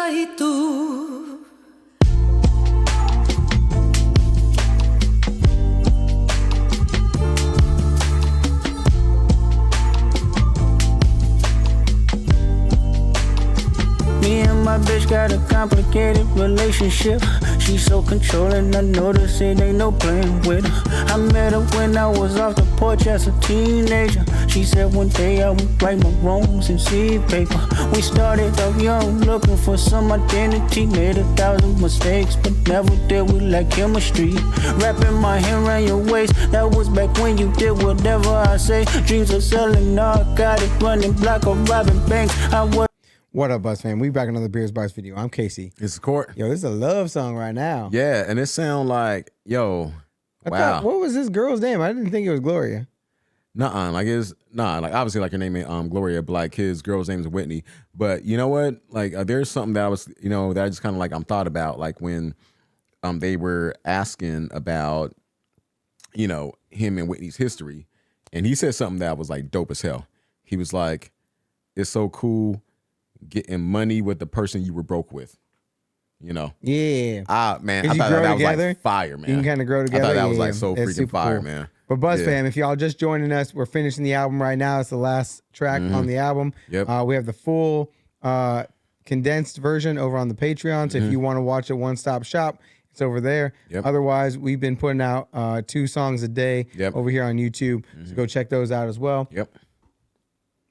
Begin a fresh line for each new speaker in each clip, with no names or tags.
y tú. Me and my bitch got a complicated relationship. She's so controlling, I notice it ain't no playing with her. I met her when I was off the porch as a teenager. She said one day I would write my wrongs in seed paper. We started off young, looking for some identity. Made 1,000 mistakes, but never did we like chemistry. Wrapping my hand around your waist, that was back when you did whatever I say. Dreams of selling narcotics, running block or robbing banks. I was.
What up, Buzz fam? We back another Beers Bars video. I'm Casey.
It's the court.
Yo, this is a love song right now.
Yeah, and it sound like, yo, wow.
What was this girl's name? I didn't think it was Gloria.
Like obviously like her name is Gloria, but like his girl's name is Whitney. But you know what? Like there's something that I was, that I just kind of like thought about, like when they were asking about, him and Whitney's history, and he said something that was like dope as hell. He was like, "It's so cool getting money with the person you were broke with."
Yeah.
Man, I thought that was like fire, man.
You can kind of grow together.
I thought that was like so freaking fire, cool. Man.
But Buzz fam, if y'all just joining us, we're finishing the album right now. It's the last track on the album.
Yep.
We have the full condensed version over on the Patreon. So if you want to watch it one-stop shop, it's over there.
Yep.
Otherwise, we've been putting out 2 songs a day over here on YouTube. So go check those out as well.
Yep.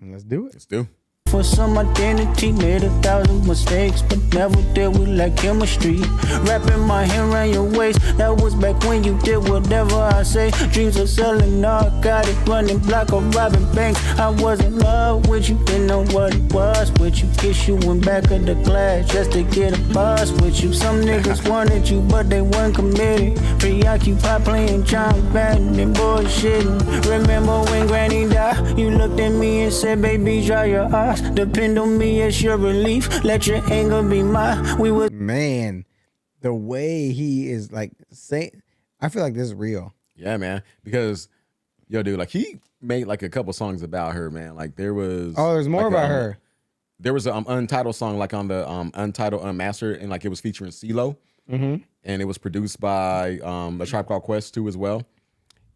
And let's do it.
Let's do.
For some identity, made 1,000 mistakes, but never did we like chemistry. Wrapping my hand around your waist, that was back when you did whatever I say. Dreams of selling narcotics, running block or robbing banks. I was in love with you, didn't know what it was with you. Kiss you in back of the class just to get a buzz with you. Some niggas wanted you, but they weren't committed. Preoccupied playing John Madden and bullshitting. Remember when Granny died, you looked at me and said, "Baby, dry your eyes. Depend on me as your relief. Let your anger be mine." We would.
Man, the way he is like saying, I feel like this is real.
Yeah, man. Because, yo, dude, like he made like a couple songs about her, man. Like there was.
Oh, there's more
like
about her.
There was an untitled song like on the Untitled Unmastered, and like it was featuring CeeLo, and it was produced by A Tribe Called Quest too as well.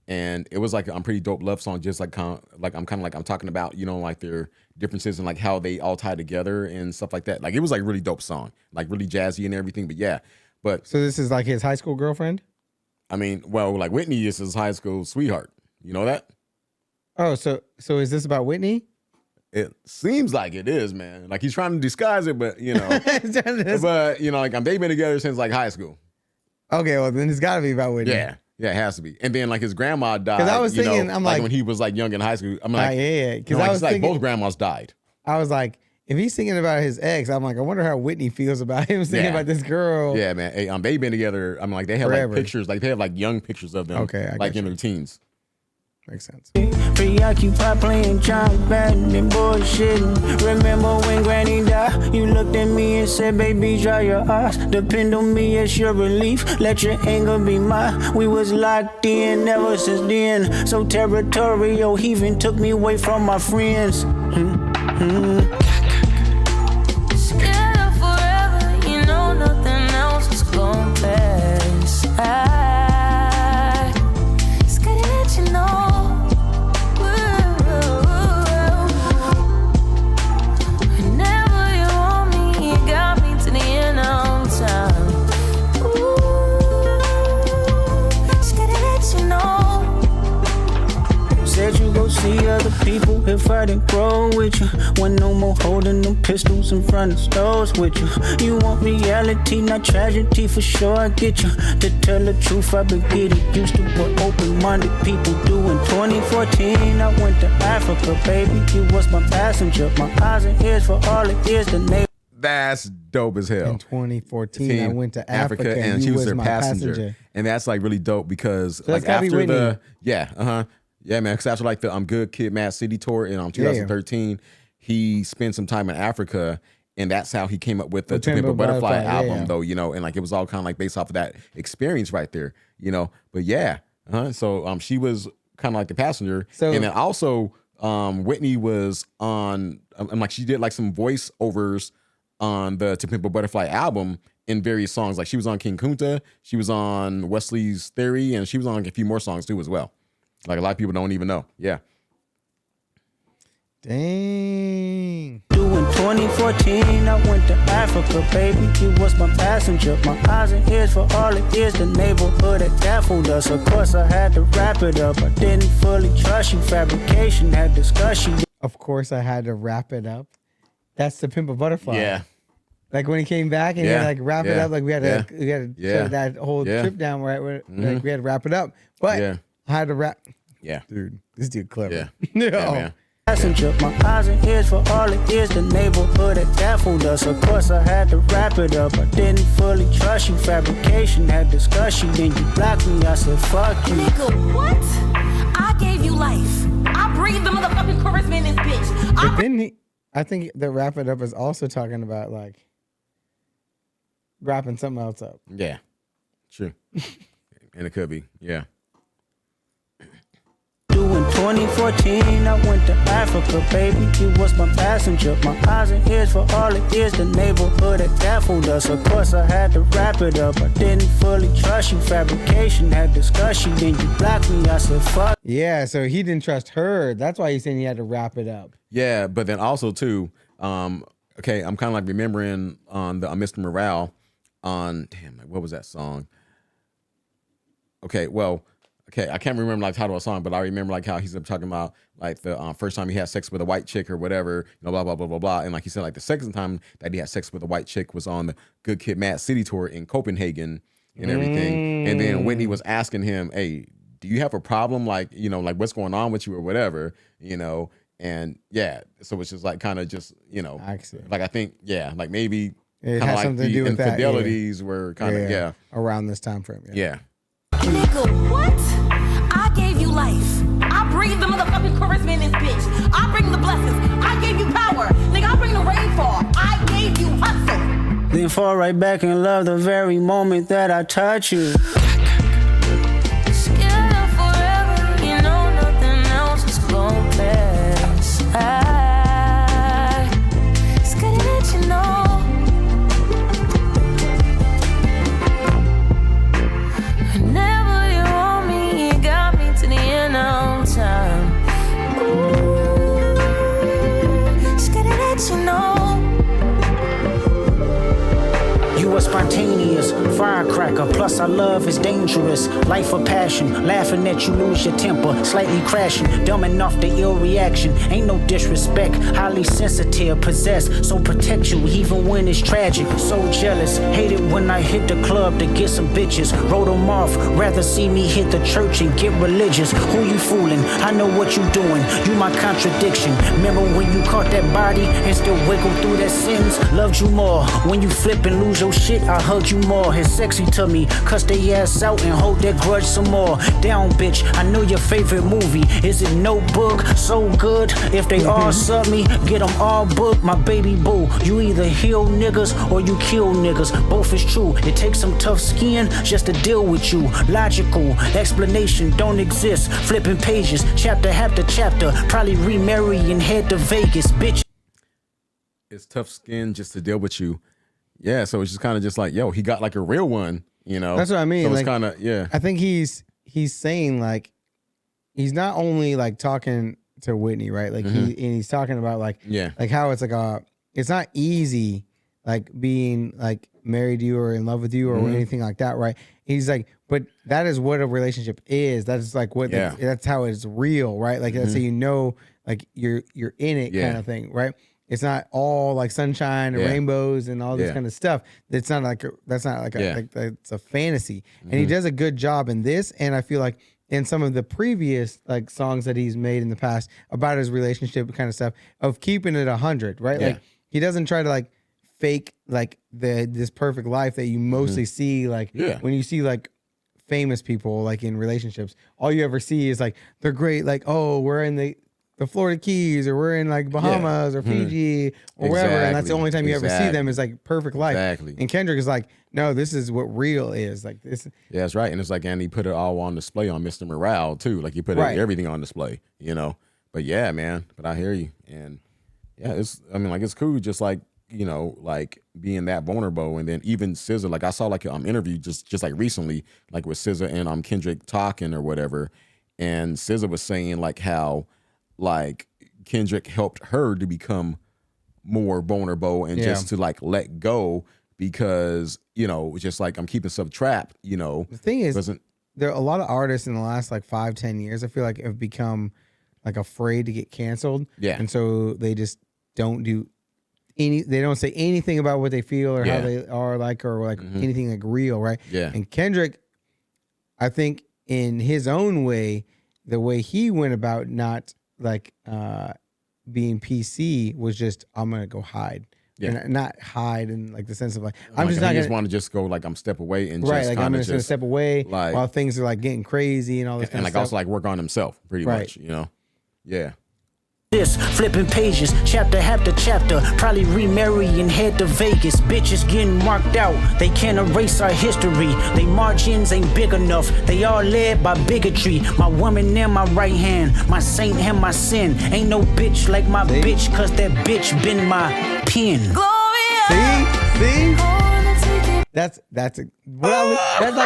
And it was like a pretty dope love song, just like I'm talking about, like their differences and like how they all tie together and stuff like that. Like it was like a really dope song, like really jazzy and everything. But yeah,
so this is like his high school girlfriend.
I mean, well, like Whitney is his high school sweetheart. You know that?
Oh, so is this about Whitney?
It seems like it is, man. Like he's trying to disguise it, but like they've been together since like high school.
Okay, well then it's got to be about Whitney.
Yeah, it has to be. And then like his grandma died.
Because I was thinking, I'm like
when he was like young in high school. I'm like,
because I was thinking
both grandmas died.
I was like, if he's thinking about his ex, I'm like, I wonder how Whitney feels about him thinking about this girl.
Yeah, man. Hey, they've been together. I'm like, they have
forever.
like pictures, like they have like young pictures of them.
Okay,
like in their teens.
Makes sense.
Preoccupied playing John Madden and bullshitting. Remember when Granny died, you looked at me and said, "Baby, dry your eyes. Depend on me as your relief. Let your anger be mine." We was locked in ever since then. So territorial, he even took me away from my friends. Scared of forever, you know nothing else is gonna pass. I scared to let you know. You go see other people if I didn't grow with you. When no more holding them pistols in front of stores with you. You want reality, not tragedy, for sure I get you. To tell the truth, I've been getting used to what open-minded people do. In 2014, I went to Africa, baby. You was my passenger, my eyes and ears for all it is. The name.
That's dope as hell.
In 2014, I went to Africa and she was their passenger.
And that's like really dope because
so
like after the yeah, man. Because after like the Good Kid, Mad City tour in 2013, he spent some time in Africa, and that's how he came up with the To Pimp a Butterfly album, though. And like it was all kind of like based off of that experience right there, But yeah, so she was kind of like the passenger, and then also Whitney was on, like she did like some voiceovers on the To Pimp a Butterfly album in various songs. Like she was on King Kunta, she was on Wesley's Theory, and she was on a few more songs too as well. Like a lot of people don't even know. Yeah.
Dang.
In 2014, I went to Africa, baby. You was my passenger, my eyes and ears for all it is. The neighborhood that baffled us. Of course, I had to wrap it up. I didn't fully trust you. Fabrication had discussion.
Of course, I had to wrap it up. That's the Pimp a Butterfly.
Yeah.
Like when he came back and he had to like wrap it up, like we had to shut that whole trip down, right? Like we had to wrap it up, but I had to wrap.
Yeah,
dude, this dude clever.
Yeah,
yeah,
man.
Passenger, my eyes and ears for all it is. The neighborhood that baffled us. Of course, I had to wrap it up. I didn't fully trust you. Fabrication had discussion. Then you blocked me. I said, fuck you.
Nigga, what? I gave you life. I breathed the motherfucking charisma in this bitch.
But then I think the wrap it up is also talking about like wrapping something else up.
Yeah, true. And it could be, yeah.
In 2014, I went to Africa, baby. You was my passenger, my eyes and ears for all it is. The neighborhood that baffled us. Of course, I had to wrap it up. I didn't fully trust you. Fabrication had discussion. Then you blocked me. I said, fuck.
Yeah, so he didn't trust her. That's why he's saying he had to wrap it up.
Yeah, but then also too, okay, I'm kind of like remembering on the Mr. Morale on what was that song? Okay, I can't remember like the title of the song, but I remember like how he's talking about like the first time he had sex with a white chick or whatever, blah blah blah blah blah, and like he said like the second time that he had sex with a white chick was on the Good Kid, Mad City tour in Copenhagen and everything, and then Whitney was asking him, hey, do you have a problem, like like what's going on with you or whatever, and yeah, so it's just like kind of just like I think like maybe
it
has
like
something
to do with that.
Infidelities were kind of
around this time frame.
Yeah.
Nigga, what? I gave you life. I breathed the motherfucking charisma in this bitch. I bring the blessings. I gave you power. Nigga, I bring the rainfall. I gave you hustle.
Then fall right back in love the very moment that I touch you.
Scared forever, you know nothing else is gonna pass. It's good that you know. Whenever you want me, you got me to the end of time. Ooh, it's good that you know.
You are spontaneous, firecracker, plus our love is dangerous. Life of passion, laughing at you lose your temper, slightly crashing, dumbing off the ill reaction. Ain't no disrespect, highly sensitive, possessed, so protect you even when it's tragic. So jealous, hate it when I hit the club to get some bitches. Wrote them off, rather see me hit the church and get religious. Who you fooling? I know what you doing, you my contradiction. Remember when you caught that body and still wiggle through that sentence? Loved you more, when you flip and lose your shit, I hugged you more. It's sexy to me, cuss they ass out and hold that grudge some more. Down, bitch, I know your favorite movie. Is it Notebook? So good. If they all sub me, get them all booked. My baby boo, you either heal niggas or you kill niggas. Both is true. It takes some tough skin just to deal with you. Logical explanation don't exist. Flipping pages, chapter after chapter. Probably remarry and head to Vegas, bitch.
It's tough skin just to deal with you. Yeah, so it's just kind of just like, yo, he got like a real one,
That's what I mean.
So
like,
it's kind of,
I think he's saying like, he's not only like talking to Whitney, right? Like he's talking about like how it's like it's not easy like being like married to you or in love with you or anything like that, right? He's like, but that is what a relationship is. That's like what that's how it's real, right? Like that's how like you're in it kind of thing, right? It's not all like sunshine and rainbows and all this kind of stuff. It's not like it's a fantasy. And he does a good job in this. And I feel like in some of the previous like songs that he's made in the past about his relationship kind of stuff of keeping it 100, right? Like he doesn't try to like fake like this perfect life that you mostly see like when you see like famous people like in relationships. All you ever see is like they're great, like, oh, we're in the Florida Keys or we're in like Bahamas or Fiji or wherever, and that's the only time you ever see them is like perfect life. And Kendrick is like, no, this is what real is. Like this. Yeah,
that's right. And it's like, and he put it all on display on Mr. Morale too. Like he put everything on display, But yeah, man. But I hear you, and yeah, it's. I mean, like it's cool. Just like you know, like being that vulnerable. And then even SZA, like I saw like interview just like recently, like with SZA and Kendrick talking or whatever, and SZA was saying like how like Kendrick helped her to become more vulnerable and just to like let go, because, you know, just like I'm keeping stuff trapped, you know.
The thing is, there are a lot of artists in the last like 5-10 years, I feel like, have become like afraid to get canceled.
Yeah.
And so they just don't do they don't say anything about what they feel or how they are like, or like anything like real, right?
Yeah.
And Kendrick, I think in his own way, the way he went about not like being PC was just, I'm gonna go hide.
Yeah.
And not hide in like the sense of like,
I'm just not gonna want to just go like I'm step away and
right,
just
like
kind
I'm
of
just gonna step away
like,
while things are like getting crazy and all this kind
and
of
like
stuff.
also like work on himself pretty much, you know. Yeah.
This, flipping pages, chapter after chapter, probably remarry and head to Vegas. Bitches getting marked out, they can't erase our history. They margins ain't big enough, they all led by bigotry. My woman in my right hand, my saint and my sin. Ain't no bitch like my bitch, cause that bitch been my pen.
Gloria.
See? That's like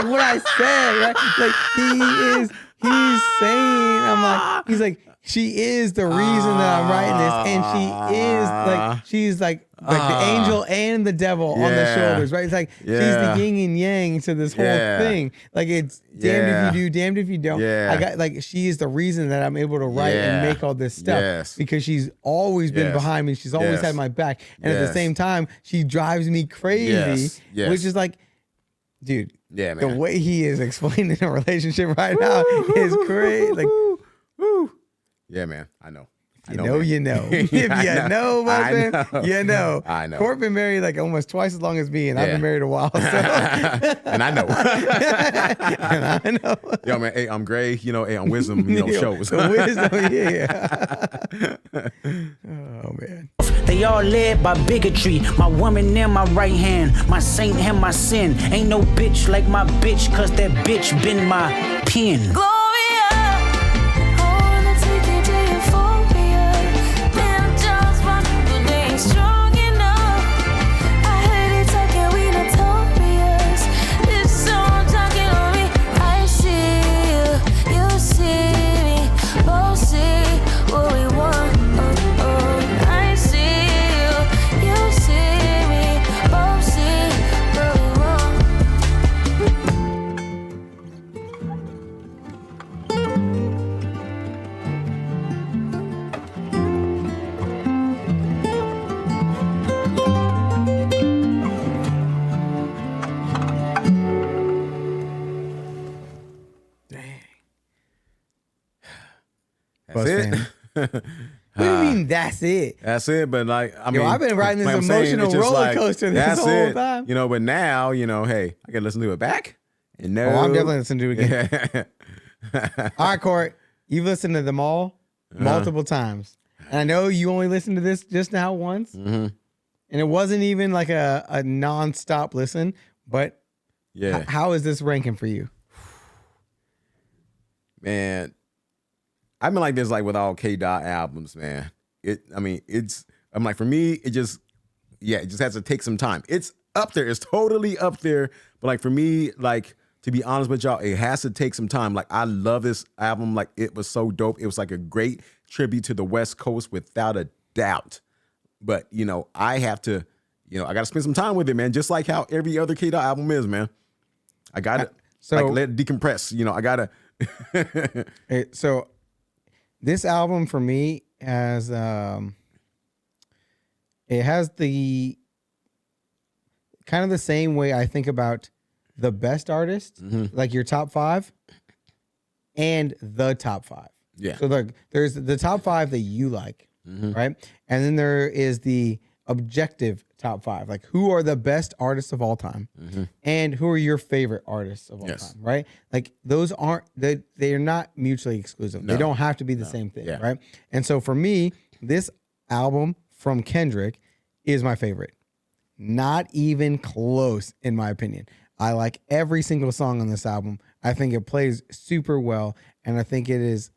what I said, right? Like he's saying, he's like, she is the reason that I'm writing this, and she's like the angel and the devil on the shoulders, right? It's like she's the yin and yang to this whole thing. Like it's damned if you do, damned if you don't. I got like, she is the reason that I'm able to write and make all this stuff because she's always been behind me. She's always had my back, and at the same time, she drives me crazy, which is like, dude,
man.
The way he is explaining a relationship right now is crazy. Like,
yeah, man, I know.
You know. If you know, my friend, you know.
I know.
Court been married like almost twice as long as me, and I've been married a while. So.
And I know.
And I know.
Yo, man, hey, I'm Gray, you know, hey, I'm Wisdom, you know, shows.
Oh, man.
They all led by bigotry. My woman in my right hand, my saint and my sin. Ain't no bitch like my bitch, cause that bitch been my pen.
Gloria. I wanna take you to euphoria. Them just run, but they ain't strong enough. I heard it talking, we notorious. This song talking on me. I see you see me. Both see what we want. I see you see me. Both see what we want.
That's it.
What do you mean that's it?
That's it, but like, I mean,
I've been riding this
like I'm saying,
emotional
it's just
roller
like,
coaster this
that's
whole
it.
time.
You know, but now, you know, hey, I can listen to it back. And no,
Oh, I'm definitely listening to it again. All right, Court, you've listened to them all multiple times. And I know you only listened to this just now once. And it wasn't even like a non-stop listen, but how is this ranking for you?
Man, I've been like this like with all K-Dot albums, man. I'm like, for me, it just has to take some time. It's up there. It's totally up there. But like for me, like, to be honest with y'all, it has to take some time. Like, I love this album. Like, it was so dope. It was like a great tribute to the West Coast without a doubt. But, you know, I have to, you know, I got to spend some time with it, man. Just like how every other K-Dot album is, man. I got to like let it decompress. You know, I got to.
So this album for me has, it has the kind of the same way I think about the best artist, like your top 5 and the top 5.
Yeah.
So like there's the top 5 that you like, right? And then there is the objective top 5. Like, who are the best artists of all time and who are your favorite artists of all time, right? Like, those aren't, they are not mutually exclusive. They don't have to be the same thing, right? And so for me, this album from Kendrick is my favorite. Not even close, in my opinion. I like every single song on this album. I think it plays super well, and I think it's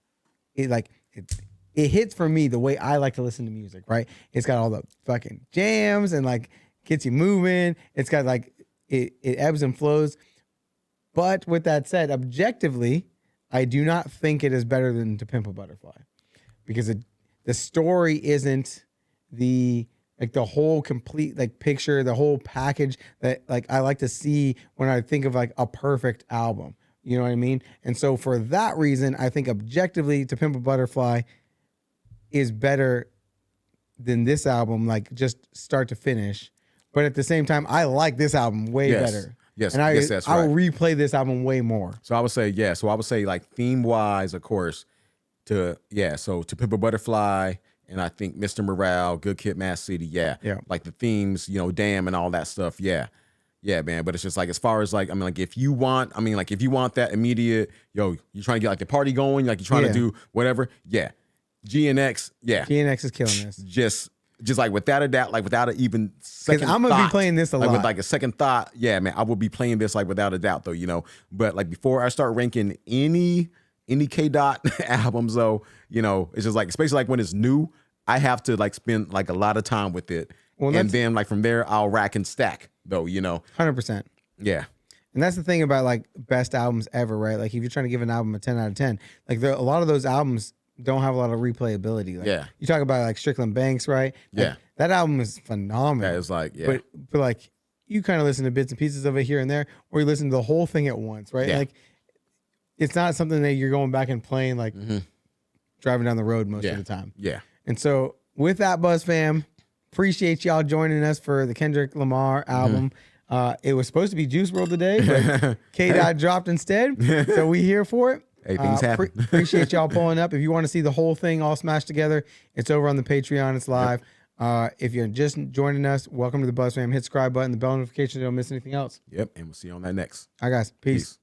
it hits for me the way I like to listen to music, right? It's got all the fucking jams and like gets you moving. It's got like it ebbs and flows. But with that said, objectively, I do not think it is better than To Pimp a Butterfly, because the story isn't the whole complete like picture, the whole package that like I like to see when I think of like a perfect album. You know what I mean? And so for that reason, I think objectively To Pimp a Butterfly is better than this album, like just start to finish. But at the same time, I like this album way better.
Yes,
and
that's right.
I will replay this album way more.
So I would say, yeah. So I would say, like, theme-wise, of course, so To Pimp a Butterfly, and I think Mr. Morale, Good Kid, Mad City, yeah. Like the themes, Damn and all that stuff, yeah. Yeah, man. But it's just like, as far as like, I mean, like if you want that immediate, you're trying to get like the party going, like you're trying to do whatever, yeah. G and X, yeah.
G and X is killing this.
Just like without a doubt, like without an even second thought.
I'm gonna be playing this a lot.
With like a second thought, yeah, man, I will be playing this like without a doubt though, But like before I start ranking any K-Dot albums though, it's just like, especially like when it's new, I have to like spend like a lot of time with it. Well, and then like from there, I'll rack and stack though,
100%.
Yeah.
And that's the thing about like best albums ever, right? Like if you're trying to give an album a 10 out of 10, like a lot of those albums don't have a lot of replayability. Like, you talk about like Strickland Banks, right? Like, that album is phenomenal.
That is like,
But like you kind of listen to bits and pieces of it here and there, or you listen to the whole thing at once, right? Like it's not something that you're going back and playing like driving down the road most of the time.
Yeah.
And so with that, Buzz fam, appreciate y'all joining us for the Kendrick Lamar album. It was supposed to be Juice WRLD today, but K-Dot dropped instead. So we here for it.
Hey, things happen.
Appreciate y'all pulling up. If you want to see the whole thing all smashed together, it's over on the Patreon. It's live. If you're just joining us, welcome to the Buzz fam. Hit subscribe button, the bell notification so you don't miss anything else.
Yep, and we'll see you on that next.
All right, guys. Peace.